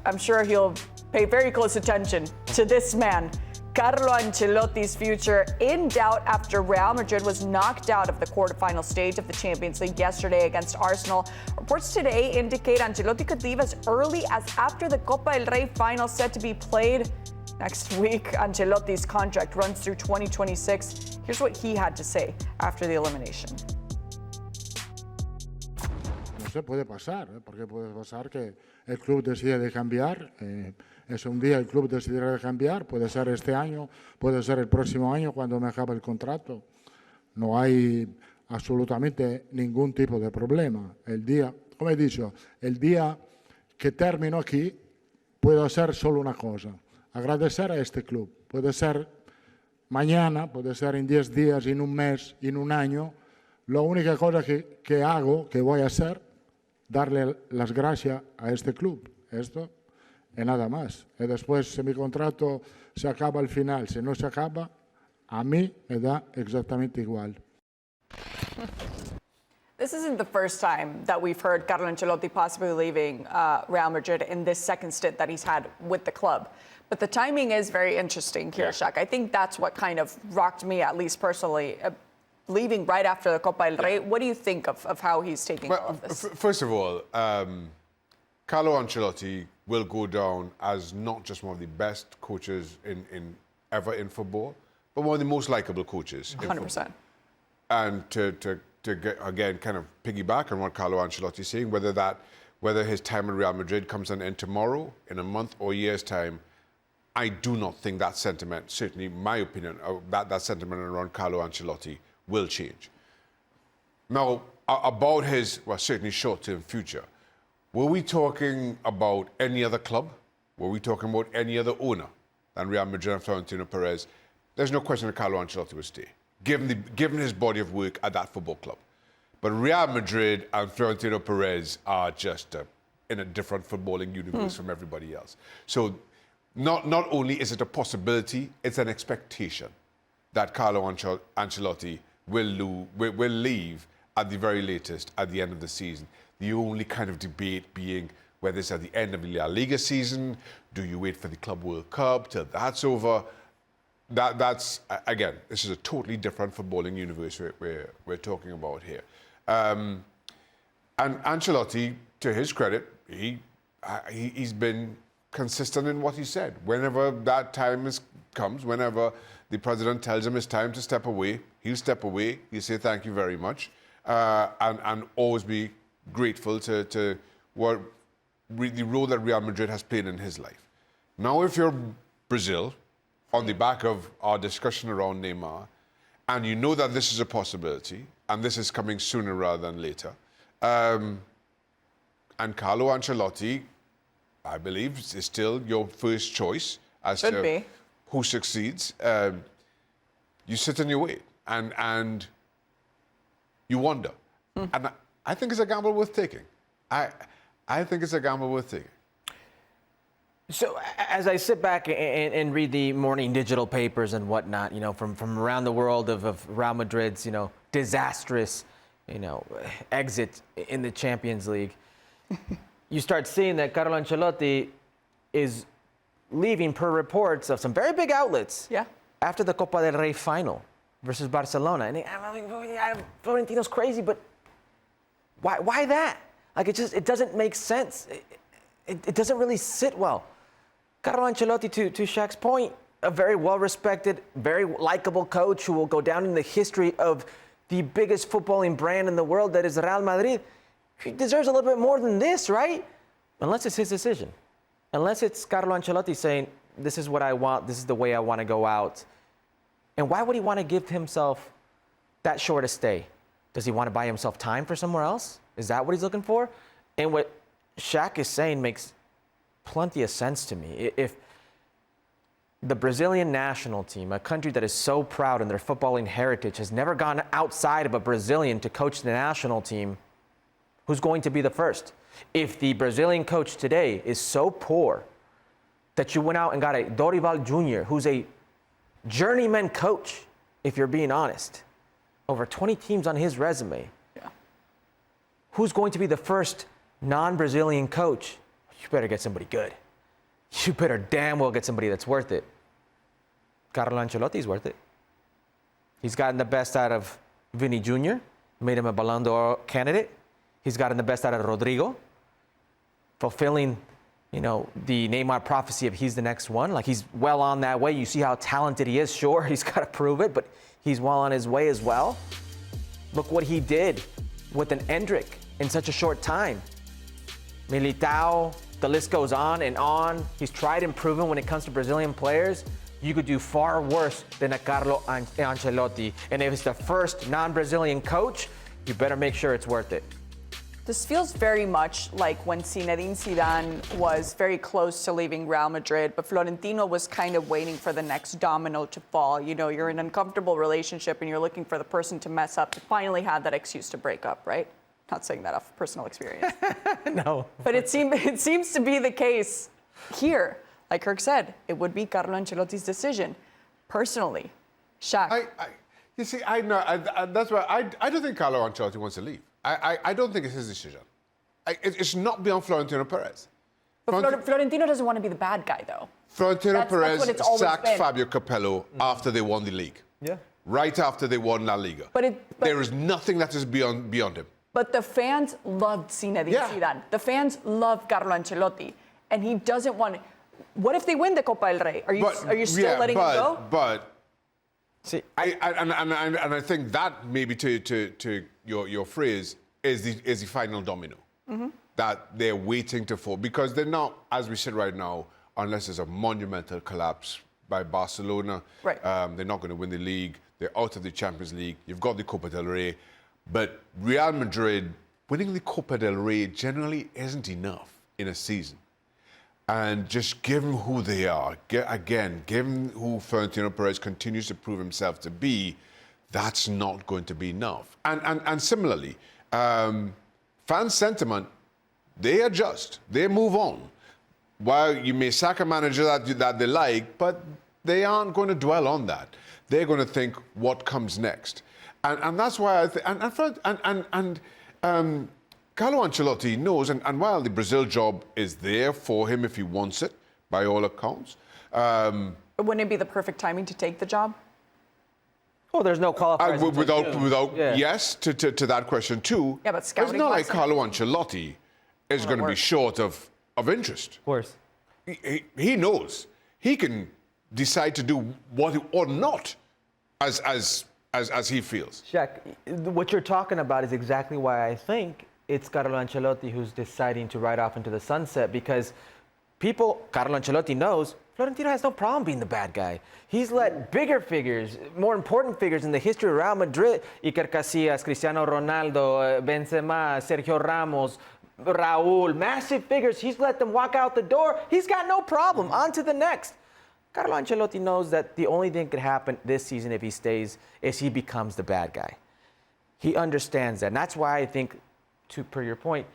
I'm sure he'll pay very close attention to this man. Carlo Ancelotti's future in doubt after Real Madrid was knocked out of the quarterfinal stage of the Champions League yesterday against Arsenal. Reports today indicate Ancelotti could leave as early as after the Copa del Rey final set to be played next week. Ancelotti's contract runs through 2026. Here's what he had to say after the elimination. No se puede pasar, porque puede pasar que el club decide de cambiar. Es un día el club decidirá de cambiar, puede ser este año, puede ser el próximo año cuando me acabe el contrato. No hay absolutamente ningún tipo de problema. El día, como he dicho, el día que termino aquí, puedo hacer solo una cosa, agradecer a este club. Puede ser mañana, puede ser en 10 días, en un mes, en un año. La única cosa que hago, que voy a hacer, darle las gracias a este club. Esto y nada más. Y después, si mi contrato se acaba al final, si no se acaba, a mí me da exactamente igual. This isn't the first time that we've heard Carlo Ancelotti possibly leaving Real Madrid in this second stint that he's had with the club. But the timing is very interesting here, Shaq. I think that's what kind of rocked me, at least personally, leaving right after the Copa del Rey. What do you think of how he's taking all of this? First of all, Carlo Ancelotti will go down as not just one of the best coaches ever in football, but one of the most likable coaches. 100%. And to get, again, kind of piggyback on what Carlo Ancelotti is saying, whether his time at Real Madrid comes to an end tomorrow, in a month or a year's time, I do not think that sentiment, certainly my opinion, that sentiment around Carlo Ancelotti will change. Now, about his, well, certainly short-term future, were we talking about any other club? Were we talking about any other owner than Real Madrid and Florentino Perez? There's no question that Carlo Ancelotti would stay, given his body of work at that football club. But Real Madrid and Florentino Perez are just in a different footballing universe from everybody else. So not only is it a possibility, it's an expectation that Carlo Ancelotti will leave at the very latest at the end of the season. The only kind of debate being whether it's at the end of the La Liga season, do you wait for the Club World Cup till that's over? That's again, this is a totally different footballing universe we're talking about here. And Ancelotti, to his credit, he's been consistent in what he said. Whenever that time comes, whenever the president tells him it's time to step away, he'll step away. He'll say thank you very much, and always be grateful to the role that Real Madrid has played in his life. Now, if you're Brazil, on the back of our discussion around Neymar, and you know that this is a possibility, and this is coming sooner rather than later, and Carlo Ancelotti, I believe, is still your first choice as to who succeeds. You sit and you wait, and you wonder. And I think it's a gamble worth taking. I think it's a gamble worth taking. So as I sit back and read the morning digital papers and whatnot, you know, from around the world of Real Madrid's, you know, disastrous, you know, exit in the Champions League, you start seeing that Carlo Ancelotti is leaving, per reports of some very big outlets, after the Copa del Rey final versus Barcelona. And I mean, Florentino's crazy, but why that? Like, it doesn't make sense. It doesn't really sit well. Carlo Ancelotti, to Shaq's point, a very well-respected, very likable coach who will go down in the history of the biggest footballing brand in the world, that is Real Madrid. He deserves a little bit more than this, right? Unless it's his decision. Unless it's Carlo Ancelotti saying, this is what I want, this is the way I want to go out. And why would he want to give himself that short a stay? Does he want to buy himself time for somewhere else? Is that what he's looking for? And what Shaq is saying makes plenty of sense to me. If the Brazilian national team, a country that is so proud in their footballing heritage, has never gone outside of a Brazilian to coach the national team, who's going to be the first? If the Brazilian coach today is so poor that you went out and got a Dorival Jr., who's a journeyman coach, if you're being honest, over 20 teams on his resume, who's going to be the first non-Brazilian coach? You better get somebody good. you better damn well get somebody that's worth it. Carlo Ancelotti's worth it. He's gotten the best out of Vinny Jr., made him a Ballon d'Or candidate. He's gotten the best out of Rodrigo, fulfilling, the Neymar prophecy of he's the next one. Like, he's well on that way. You see how talented he is. Sure, he's got to prove it, but he's well on his way as well. Look what he did with an Endrick in such a short time. Militao, the list goes on and on. He's tried and proven when it comes to Brazilian players. You could do far worse than a Carlo Ancelotti. And if it's the first non-Brazilian coach, you better make sure it's worth it. This feels very much like when Zinedine Zidane was very close to leaving Real Madrid, but Florentino was kind of waiting for the next domino to fall. You're in an uncomfortable relationship and you're looking for the person to mess up to finally have that excuse to break up, right? Not saying that off personal experience. No. But it seems to be the case here. Like Kirk said, it would be Carlo Ancelotti's decision. Personally, Shaq. You see, I know that's why I don't think Carlo Ancelotti wants to leave. I don't think it's his decision. It's not beyond Florentino Perez. But Florentino doesn't want to be the bad guy, though. Florentino Perez that's what it's always sacked been. Fabio Capello after they won the league. Yeah. Right after they won La Liga. There is nothing that is beyond him. But the fans loved Zinedine Zidane. The fans love Carlo Ancelotti. And he doesn't want to. What if they win the Copa del Rey? Are you still letting him go? But See, I think that maybe to your phrase is the final domino that they're waiting to fall, because they're not, as we said right now, unless there's a monumental collapse by Barcelona, right. They're not going to win the league. They're out of the Champions League. You've got the Copa del Rey, but Real Madrid winning the Copa del Rey generally isn't enough in a season. And just given who they are, given who Florentino Perez continues to prove himself to be, that's not going to be enough. And similarly, fan sentiment, they adjust, they move on. While you may sack a manager that they like, but they aren't going to dwell on that. They're going to think what comes next. And that's why I think, Carlo Ancelotti knows, and while the Brazil job is there for him if he wants it, by all accounts. Wouldn't it be the perfect timing to take the job? Oh, there's no qualifiers. Yes, to that question too. Yeah, but scouting. It's not like Carlo Ancelotti is going to be short of interest. Of course. He knows. He can decide to do what or not as he feels. Shaq, what you're talking about is exactly why I think it's Carlo Ancelotti who's deciding to ride off into the sunset, because Carlo Ancelotti knows Florentino has no problem being the bad guy. He's let bigger figures, more important figures in the history of Real Madrid, Iker Casillas, Cristiano Ronaldo, Benzema, Sergio Ramos, Raúl, massive figures. He's let them walk out the door. He's got no problem. On to the next. Carlo Ancelotti knows that the only thing that could happen this season if he stays is he becomes the bad guy. He understands that. And that's why I think, per your point,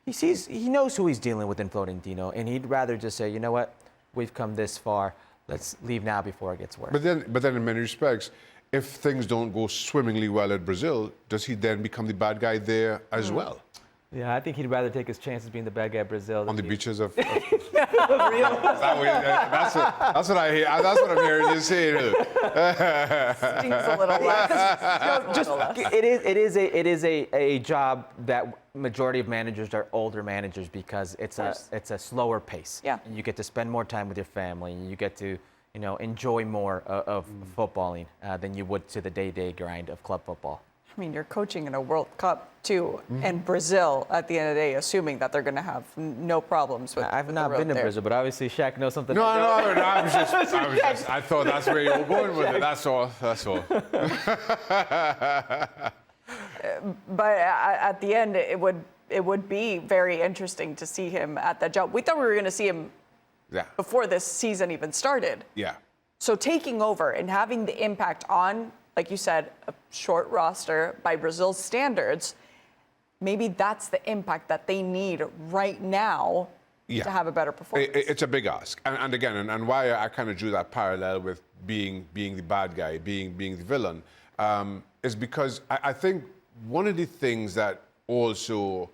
he knows who he's dealing with in Florentino, and he'd rather just say, you know what, we've come this far. Let's leave now before it gets worse. But then in many respects, if things don't go swimmingly well at Brazil, does he then become the bad guy there as well? Yeah, I think he'd rather take his chances being the bad guy at Brazil. On the beaches of... Rio. That's what I hear. That's what I'm hearing you say. Seems a little less. It is a job that majority of managers are older managers, because it's a slower pace. Yeah. And you get to spend more time with your family, and you get to enjoy more of footballing than you would to the day-to-day grind of club football. I mean, you're coaching in a World Cup, too, and Brazil, at the end of the day, assuming that they're going to have no problems with I've not been to Brazil, but obviously Shaq knows something. No, I thought that's where you were going with it. That's all. But at the end, it would be very interesting to see him at that job. We thought we were going to see him before this season even started. Yeah. So taking over and having the impact on, like you said, a short roster by Brazil's standards, maybe that's the impact that they need right now to have a better performance. It's a big ask. And again, and why I kind of drew that parallel with being the bad guy, being the villain, is because I think one of the things that also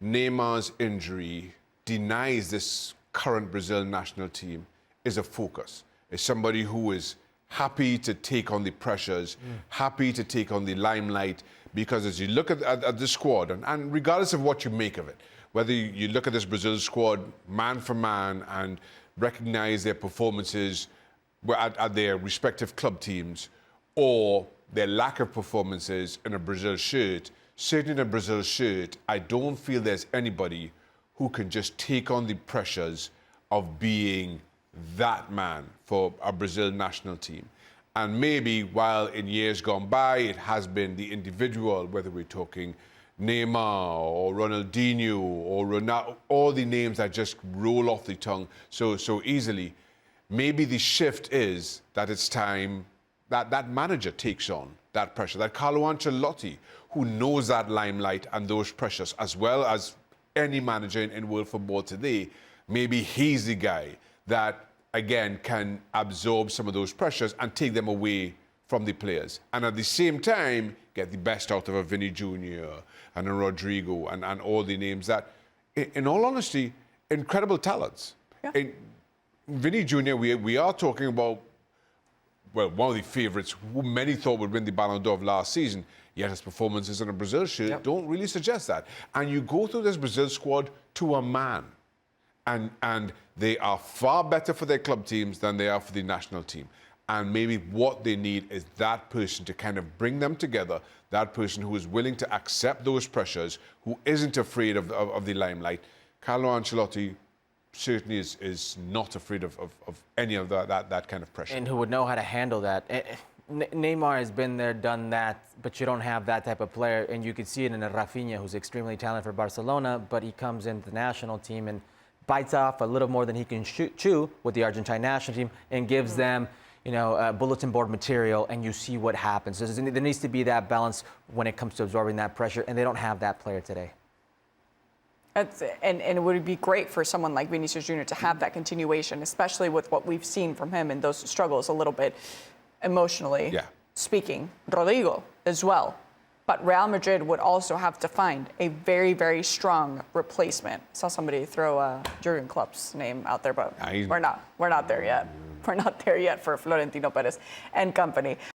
Neymar's injury denies this current Brazil national team is a focus. Is somebody who is happy to take on the pressures, happy to take on the limelight, because as you look at the squad, and regardless of what you make of it, whether you look at this Brazil squad man for man and recognize their performances at their respective club teams, or their lack of performances in a Brazil shirt, certainly in a Brazil shirt, I don't feel there's anybody who can just take on the pressures of being that man for a Brazil national team. And maybe while in years gone by it has been the individual, whether we're talking Neymar or Ronaldinho or Ronaldo, all the names that just roll off the tongue so easily, maybe the shift is that it's time that manager takes on that pressure, that Carlo Ancelotti, who knows that limelight and those pressures as well as any manager in world football today, maybe he's the guy that, again, can absorb some of those pressures and take them away from the players. And at the same time, get the best out of a Vinny Jr. and a Rodrigo and all the names that, in all honesty, incredible talents. Yeah. In Vinny Jr., we are talking about, well, one of the favourites who many thought would win the Ballon d'Or of last season, yet his performances in a Brazil shirt don't really suggest that. And you go through this Brazil squad to a man, and they are far better for their club teams than they are for the national team. And maybe what they need is that person to kind of bring them together, that person who is willing to accept those pressures, who isn't afraid of the limelight. Carlo Ancelotti certainly is not afraid of any of that kind of pressure. And who would know how to handle that. Neymar has been there, done that, but you don't have that type of player. And you could see it in a Rafinha, who's extremely talented for Barcelona, but he comes into the national team and bites off a little more than he can chew with the Argentine national team and gives them, bulletin board material, and you see what happens. So there needs to be that balance when it comes to absorbing that pressure, and they don't have that player today. And it would be great for someone like Vinicius Jr. to have that continuation, especially with what we've seen from him and those struggles a little bit emotionally speaking. Rodrigo as well. But Real Madrid would also have to find a very, very strong replacement. Saw somebody throw Jurgen Klopp's name out there, but we're not there yet. We're not there yet for Florentino Perez and company.